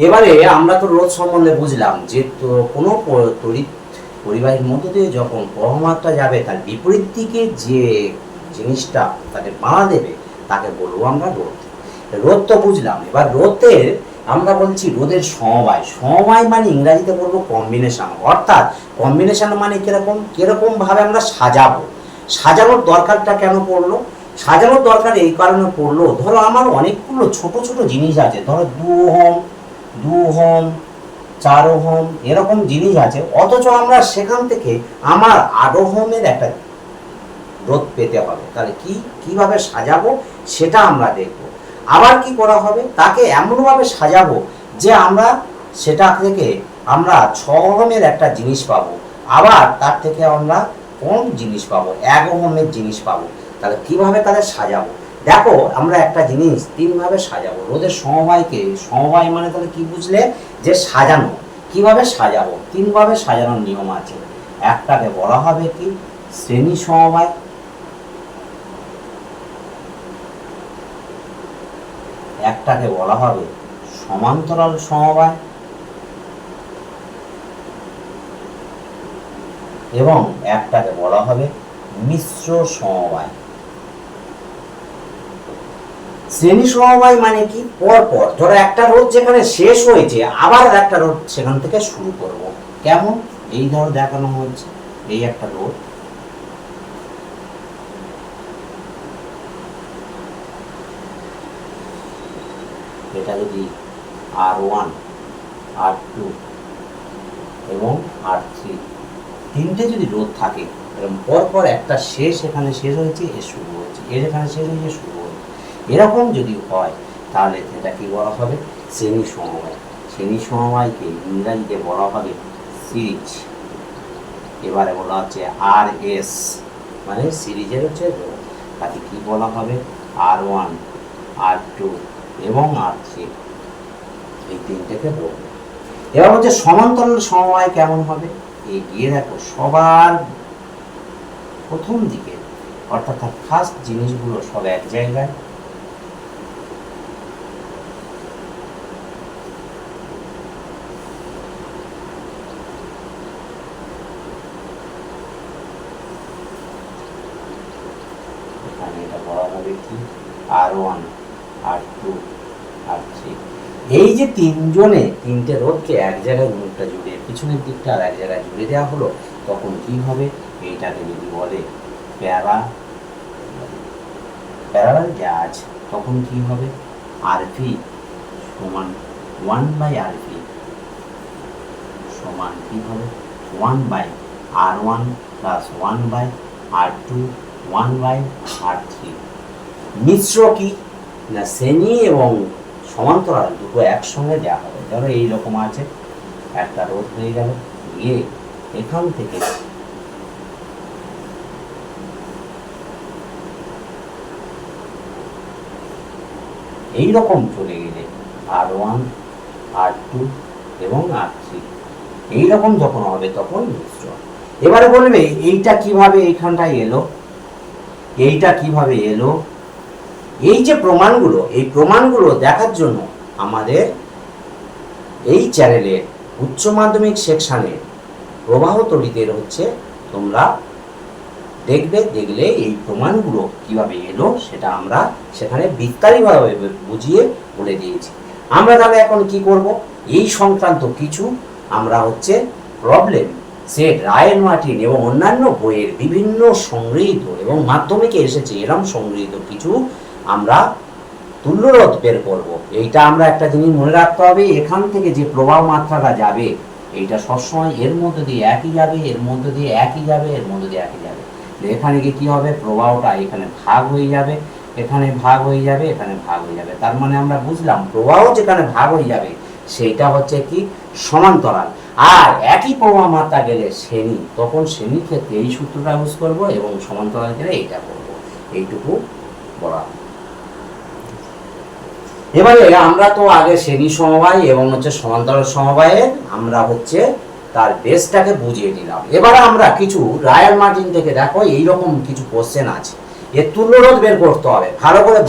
এবারে আমরা তো রোধ সম্বন্ধে বুঝলাম যে তো কোনো তড়িৎ পরিবাহীর মধ্য দিয়ে যখন প্রবাহমাত্রা যাবে তার বিপরীত দিকে যে জিনিসটা তাকে বাধা দেবে তাকে বলবো আমরা রোধ। রোধ তো বুঝলাম। এবার রোধের আমরা বলছি রোধের সমবায়। সমবায় মানে ইংরাজিতে বলবো কম্বিনেশন। অর্থাৎ কম্বিনেশন মানে কিরকম ভাবে আমরা সাজাবো। সাজানোর দরকারটা কেন পড়লো? সাজানোর দরকার এই কারণে পড়লো, ধরো আমার অনেকগুলো ছোট ছোট জিনিস আছে, ধরো 2 ওহম 4 ওহম এরকম জিনিস আছে, অথচ আমরা সেখান থেকে আমার 8 ওহমের একটা রোধ পেতে হবে। তাহলে কিভাবে সাজাবো সেটা আমরা দেখব। আবার কি করা হবে, তাকে এমনভাবে সাজাবো যে আমরা সেটা থেকে আমরা 6 ওহমের একটা জিনিস পাবো, আবার তার থেকে আমরা কম জিনিস পাবো, 1 ওহমের জিনিস পাবো। তাহলে কিভাবে তাহলে সাজাবো? দেখো আমরা একটা জিনিস 3 ভাবে সাজাবো। রোধের সমবায় মানে তাহলে কি বুঝলে, যে সাজানো। কিভাবে সাজাবো? 3 ভাবে সাজানোর নিয়ম আছে। একটাকে বলা হবে কি শ্রেণী সমবায়, একটাকে বলা হবে সমান্তরাল সমবায়, এবং একটাকে বলা হবে মিশ্র সমবায়। শ্রেণী সমবায় মানে কি, পরপর ধরো একটা রোধ যেখানে শেষ হয়েছে আবার একটা রোধ সেখান থেকে শুরু করব। কেমন? এই ধরো দেখানো হচ্ছে, এই একটা রোধ, এটা যদি R1 R2 এবং R3 তিনটে যদি রোধ থাকে, এরকম পরপর একটা শেষ এখানে শেষ হয়েছে, এর শুরু হয়েছে, এর এখানে শেষ হয়েছে, শুরু হয়েছে, এরকম যদি হয় তাহলে এটা কি বলা হবে শ্রেণী সমবায়। শ্রেণী সমবায়কে ইংরাজিতে বলা হবে সিরিজ। এবারে বলা হচ্ছে RS মানে সিরিজের হচ্ছে রোধ, তাকে কি বলা হবে R1 R2 এবং R3, এই তিনটেকে রোধ। এবার হচ্ছে সমান্তরাল সমবায় কেমন হবে, এগিয়ে দেখো সবার প্রথম দিকে, অর্থাৎ ফার্স্ট জিনিসগুলো সব এক জায়গায়, এখানে এটা বলা হবে কি R1 R2 R3। এই যে তিনটে রোধকে এক জায়গায় মুখটা জুড়ে পিছনের দিকটা আর এক জায়গায় জুড়ে দেওয়া হলো, তখন কি হবে, এইটাকে যদি বলে প্যারালাল জাজ, তখন কি হবে RP সমান 1/RP সমান কি হবে 1/R1 প্লাস 1/R2 1/R3। মিশ্র কি না, শ্রেণী এবং সমান্তরাল দুটো একসঙ্গে দেওয়া হবে। ধরো এইরকম আছে, একটা রোধ হয়ে গেল, গিয়ে এখান থেকে এইরকম চলে গেলে R1 R2 এবং R3 এইরকম যখন হবে তখন মিশ্র। এবারে বলবে এইটা কিভাবে এইখানটায় এলো, এইটা কিভাবে এলো, এই যে প্রমাণগুলো, এই প্রমাণগুলো দেখার জন্য আমাদের এই চ্যানেলের উচ্চ মাধ্যমিক সেকশনে প্রবাহ তড়িতের হচ্ছে তোমরা দেখলে এই প্রমাণগুলো কিভাবে এলো সেটা আমরা সেখানে বিস্তারিতভাবে বুঝিয়ে বলে দিয়েছি। আমরা তাহলে এখন কি করব, এই সংক্রান্ত কিছু আমরা হচ্ছে প্রবলেম সেট, রায়ের মার্টিন এবং অন্যান্য বইয়ের বিভিন্ন সংগৃহীত এবং মাধ্যমিকে এসেছে এরকম সংগৃহীত কিছু আমরা তুল্যরোধ বের করব। এইটা আমরা একটা জিনিস মনে রাখতে হবে, এখান থেকে যে প্রবাহ মাত্রাটা যাবে এইটা সবসময় এর মধ্যে দিয়ে একই যাবে, এর মধ্যে দিয়ে একই যাবে, এর মধ্যে দিয়ে একই যাবে। এখানে গিয়ে কি হবে, প্রবাহটা এখানে ভাগ হয়ে যাবে, এখানে ভাগ হয়ে যাবে, এখানে ভাগ হয়ে যাবে। তার মানে আমরা বুঝলাম প্রবাহ যেখানে ভাগ হয়ে যাবে সেইটা হচ্ছে কি সমান্তরাল। আর একই প্রবাহ মাত্রা গেলে শ্রেণী, তখন শ্রেণীর ক্ষেত্রে এই সূত্রটা ইউজ করবো এবং সমান্তরাল গেলে এইটা করবো, এইটুকু বলা। এবারে আমরা তো আগে শ্রেণী সমবায় এবং হচ্ছে সমান্তরাল সমবায়ের আমরা হচ্ছে তার বেসটাকে বুঝিয়ে দিলাম। এবারে আমরা কিছু রায়াল মার্টিন থেকে দেখো এইরকম কিছু কোশ্চেন আছে, এর তুল্যরোধ বের করতে হবে, ভালো করে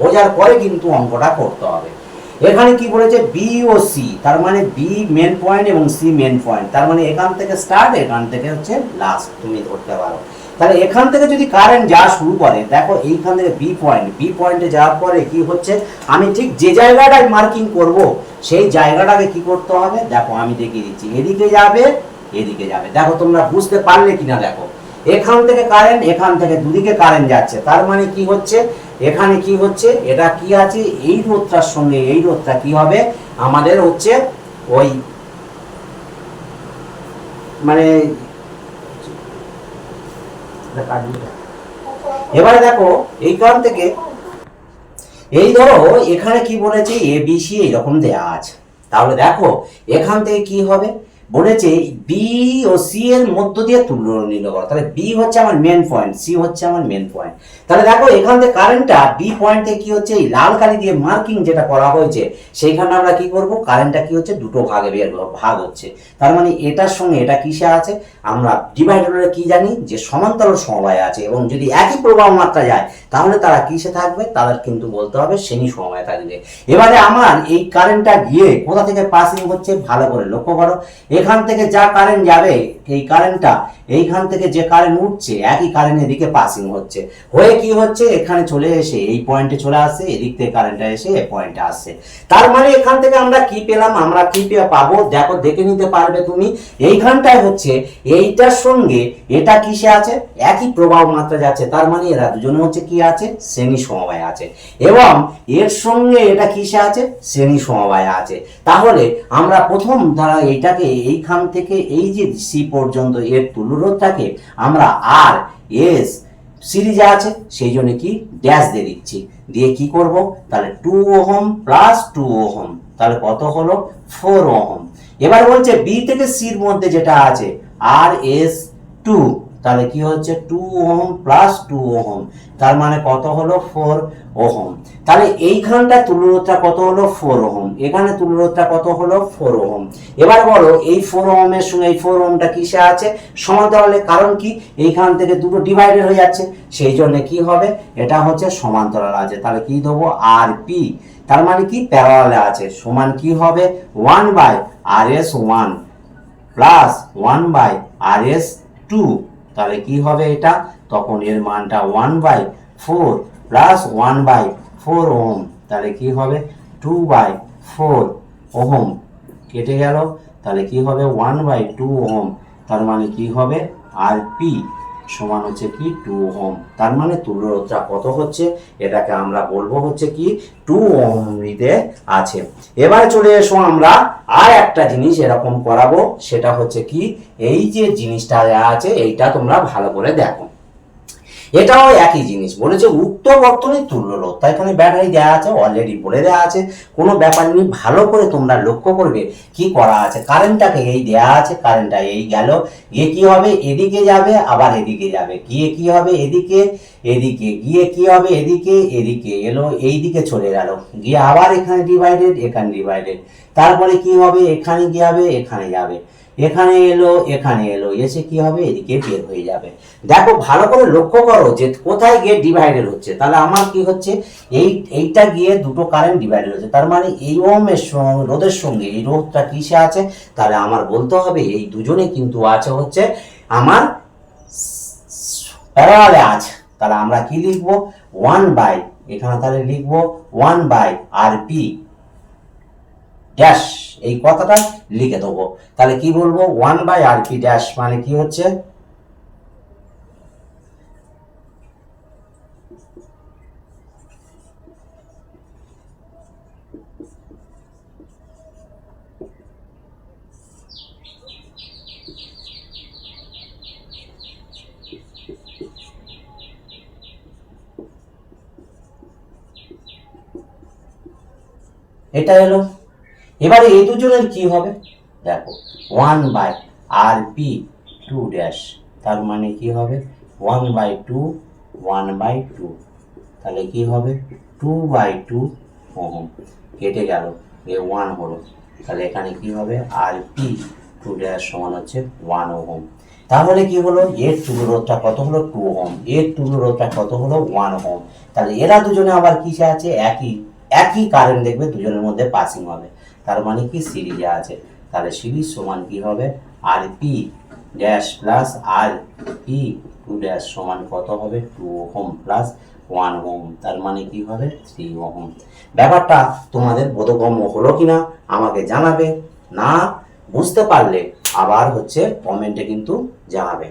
বোঝার পরে কিন্তু অঙ্কটা করতে হবে। এখানে কি বলেছে বি ও সি, তার মানে বি মেন পয়েন্ট এবং সি মেন পয়েন্ট, তার মানে এখান থেকে স্টার্ট, এখান থেকে হচ্ছে লাস্ট তুমি ধরতে পারো। তাহলে এখান থেকে যদি কারেন্ট যাওয়া শুরু করে, দেখো এইখান থেকে বি পয়েন্টে যাওয়ার পরে কি হচ্ছে, আমি ঠিক যে জায়গাটায় মার্কিং করব সেই জায়গাটাকে কি করতে হবে, দেখো আমি দেখিয়ে দিচ্ছি, এদিকে যাবে এদিকে যাবে। দেখো তোমরা বুঝতে পারলে কিনা, দেখো এখান থেকে কারেন্ট, এখান থেকে দুদিকে কারেন্ট যাচ্ছে, তার মানে কি হচ্ছে, এখানে কি হচ্ছে, এটা কি আছে, এই রোধটার সঙ্গে এই রোধটা কি হবে আমাদের হচ্ছে ওই মানে এবারে দেখো এইখান থেকে এই ধরো এখানে কি বলেছে এ বি সি এইরকম দেয়া আছে, তাহলে দেখো এখান থেকে কি হবে, বলেছে বি ও সি এর মধ্য দিয়ে তুল্য নির্ণয় করো। তাহলে বি হচ্ছে আমার মেন পয়েন্ট, সি হচ্ছে আমার মেন পয়েন্ট। তাহলে দেখো এখান থেকে কারেন্টটা বি পয়েন্টে কি হচ্ছে, এই লাল কালি দিয়ে মার্কিং যেটা করা হয়েছে সেইখানে আমরা কি করব, কারেন্টটা কি হচ্ছে দুটো ভাগে ভাগ হচ্ছে, তার মানে এটার সঙ্গে এটা কিসে আছে, আমরা ডিভাইডারে কি জানি যে সমান্তরাল সমবায় আছে, এবং যদি একই প্রবাহ মাত্রা যায় তাহলে তারা কিসে থাকবে, তাদের কিন্তু বলতে হবে শ্রেণী সমবায় থাকবে। এবারে আমার এই কারেন্টটা গিয়ে কোথা থেকে পাসিং হচ্ছে ভালো করে লক্ষ্য করো, এখান থেকে যা কারেন্ট যাবে এই কারেন্টটা এইখান থেকে যে কারেন্ট উঠছে একই কারেন্ট এদিকে পাসিং হচ্ছে, হয়ে কি হচ্ছে এখানে চলে এসে এই পয়েন্টে চলে আসছে, এদিক থেকে কারেন্টটা এসে এই পয়েন্টে আসছে। তার মানে এখান থেকে আমরা কি পেলাম, আমরা কি পাবো, দেখো দেখে নিতে পারবে তুমি, এইখানটায় হচ্ছে এইটার সঙ্গে এটা কিসে আছে, একই প্রবাহ মাত্রা যাচ্ছে, তার মানে এরা দুজনে হচ্ছে কি আছে, শ্রেণী সমবায় আছে, এবং এর সঙ্গে এটা কিসে আছে, শ্রেণী সমবায় আছে। তাহলে আমরা প্রথম ধারা এইটাকে এইখান থেকে এই যে সি পর্যন্ত এর তুল্যরোধটাকে আমরা আর এস সিরিজে আছে সেই জন্য কি ড্যাশ দিয়ে দিচ্ছি, দিয়ে কি করব, তাহলে 2 ওহম প্লাস 2 ওহম, তাহলে কত হলো 4 ওহম। এবার বলছে বি থেকে সির মধ্যে যেটা আছে আর এস 2, তাহলে কি হচ্ছে 2 ওহম প্লাস 2 ওহম, তার মানে কত হলো 4 ওহম। তাহলে এইখানটা তুল্যরোধটা কত হলো 4 ওহম, এখানে তুল্যরোধটা কত হলো 4 ওহম। এবার বলো এই 4 ওহমের সঙ্গে এই 4 ওহমটা কিসে আছে, সমান্তরালে, কারণ কি এইখান থেকে দুটো ডিভাইডেড হয়ে যাচ্ছে সেই জন্য কি হবে, এটা হচ্ছে সমান্তরাল আছে, তাহলে কি দেবো আর পি, তার মানে কি প্যারালালে আছে, সমান কি হবে 1 by R S 1 plus 1 by R S 2, তাহলে কি হবে এটা, তখন এর মানটা 1 বাই 4 প্লাস 1 বাই 4 ওহম, তাহলে কি হবে 2 বাই 4 ওহম, কেটে গেল, তাহলে কি হবে 1 বাই 2 ওহম, তার মানে কি হবে আর পি সমান হচ্ছে কি 2 ওহম, তার মানে তুল্যরোধটা কত হচ্ছে, এটাকে আমরা বলবো হচ্ছে কি 2 ওহম নিতে আছে। এবার চলে এসো আমরা আর একটা জিনিস এরকম করাবো, সেটা হচ্ছে কি এই যে জিনিসটা আছে এইটা তোমরা ভালো করে দেখো, এটাও একই জিনিস বলেছে, উক্ত বর্তনীর তুল্যরোধ, তাই এখানে ব্যাটারি দেওয়া আছে অলরেডি বলে দেওয়া আছে, কোনো ব্যাপার নেই, ভালো করে তোমরা লক্ষ্য করবে কি করা আছে, কারেন্টটাকে এই দেওয়া আছে, কারেন্টটা এই গেল, গিয়ে কি হবে এদিকে যাবে আবার এদিকে যাবে, গিয়ে কি হবে এদিকে এদিকে, গিয়ে কি হবে এদিকে এদিকে এলো, এই দিকে চলে গেল, গিয়ে আবার এখানে ডিভাইডেড এখানে ডিভাইডেড, তারপরে কি হবে এখানে গিয়ে হবে এখানে যাবে, এখানে এলো এসে কি হবে এদিকে বের হয়ে যাবে। দেখো ভালো করে লক্ষ্য করো যে কোথায় গিয়ে ডিভাইডেড হচ্ছে, তাহলে আমার কি হচ্ছে এইটা গিয়ে দুটো কারেন্ট ডিভাইডেড হচ্ছে, তার মানে এই ওহমের রোধের সঙ্গে এই রোধটা কিসে আছে, তাহলে আমার বলতে হবে এই দুজনে কিন্তু আছে হচ্ছে আমার প্যারালালে আছে, তাহলে আমরা কি লিখবো 1 বাই, এখানে তাহলে লিখবো 1 বাই আর পি ড্যাশ, এই কথাটা লিখে দেবো, তাহলে কি বলবো 1 বাই আর পি ড্যাশ, মানে কি হচ্ছে এটা এলো। এবারে এই দুজনের কি হবে, দেখো 1 বাই আর পি 2 ড্যাশ, তার মানে কি হবে 1 বাই 2 1 বাই 2, তাহলে কি হবে 2 বাই 2 ওহম, কেটে গেল এ 1 হলো, তাহলে এখানে কি হবে আর পি 2 ড্যাশ সমান হচ্ছে 1 ওহম। তাহলে কি হলো এর তুল্যরোধটা কত হলো 2 ওহম, এর তুল্যরোধটা কত হলো 1 ওহম, তাহলে এরা দুজনে আবার কিসে আছে একই একই কারেন্ট দেখবে দুজনের মধ্যে পাসিং হবে, তার মানে কি সিরিজে আছে। তাহলে সিরিজ সমান কি হবে, আর P dash plus R P to dash সমান কত হবে, 2 ওহম প্লাস 1 ওহম, তার মানে কি হবে 3 ওহম। ব্যাপারটা তোমাদের বোধগম্য হলো কিনা আমাকে জানাবে, না বুঝতে পারলে আবার হচ্ছে কমেন্টে কিন্তু জানাবে।